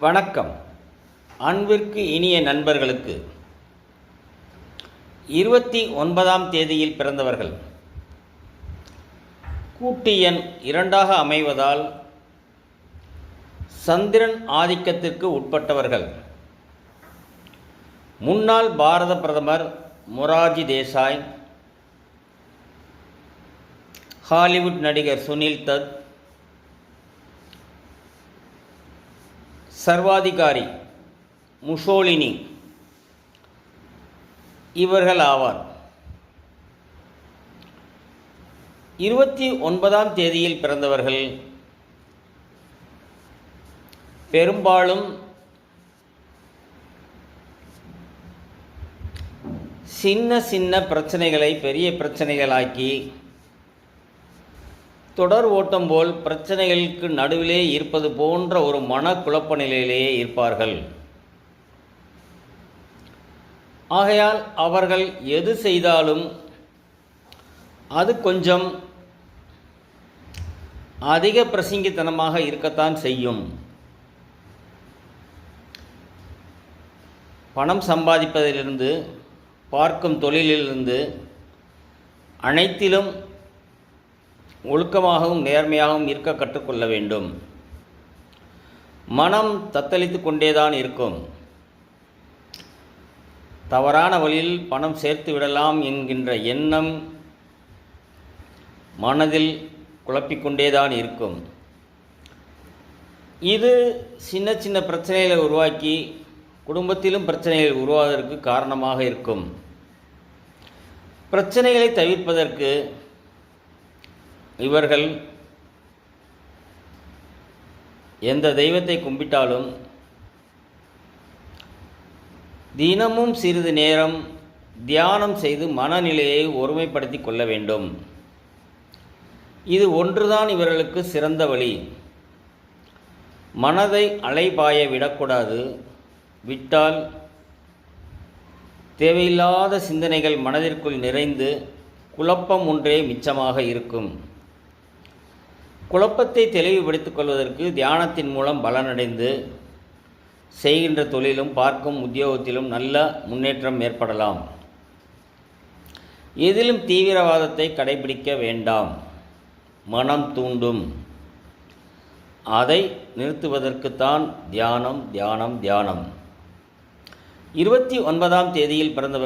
வணக்கம். அன்பிற்கு இனிய நண்பர்களுக்கு 29ஆம் தேதியில் பிறந்தவர்கள் கூட்டு எண் 2ஆக அமைவதால் சந்திரன் ஆதிக்கத்திற்கு உட்பட்டவர்கள். முன்னாள் பாரத பிரதமர் மொரார்ஜி தேசாய், ஹாலிவுட் நடிகர் சுனில் தத், சர்வாதிகாரி முசோலினி இவர்கள் ஆவார். 29ஆம் தேதியில் பிறந்தவர்கள் பெரும்பாலும் சின்ன சின்ன பிரச்சனைகளை பெரிய பிரச்சனைகளாக்கி தொடர் ஓட்டம் போல் பிரச்சனைகளுக்கு நடுவிலே இருப்பது போன்ற ஒரு மனக்குழப்ப நிலையிலேயே இருப்பார்கள். ஆகையால் அவர்கள் எது செய்தாலும் அது கொஞ்சம் அதிக பிரசங்கித்தனமாக இருக்கத்தான் செய்யும். பணம் சம்பாதிப்பதிலிருந்து பார்க்கும் தொழிலிலிருந்து அனைத்திலும் ஒழுக்கமாகவும் நேர்மையாகவும் இருக்க கற்றுக்கொள்ள வேண்டும். மனம் தத்தளித்து கொண்டேதான் இருக்கும். தவறான வழியில் பணம் சேர்த்து விடலாம் என்கின்ற எண்ணம் மனதில் குழப்பிக்கொண்டேதான் இருக்கும். இது சின்ன சின்ன பிரச்சனைகளை உருவாக்கி குடும்பத்திலும் பிரச்சனைகள் உருவாவதற்கு காரணமாக இருக்கும். பிரச்சனைகளை தவிர்ப்பதற்கு இவர்கள் எந்த தெய்வத்தை கும்பிட்டாலும் தினமும் சிறிது நேரம் தியானம் செய்து மனநிலையை ஒருமைப்படுத்தி கொள்ள வேண்டும். இது ஒன்றுதான் இவர்களுக்கு சிறந்த வழி. மனதை அலைபாய விடக்கூடாது. விட்டால் தேவையில்லாத சிந்தனைகள் மனதிற்குள் நிறைந்து குழப்பம் ஒன்றே மிச்சமாக இருக்கும். குழப்பத்தை தெளிவுபடுத்திக் கொள்வதற்கு தியானத்தின் மூலம் பலனடைந்து செய்கின்ற தொழிலும் பார்க்கும் உத்தியோகத்திலும் நல்ல முன்னேற்றம் ஏற்படலாம். எதிலும் தீவிரவாதத்தை கடைபிடிக்க வேண்டாம். மனம் தூண்டும். அதை நிறுத்துவதற்குத்தான் தியானம் தியானம் தியானம். 29ஆம் தேதியில் பிறந்தவர்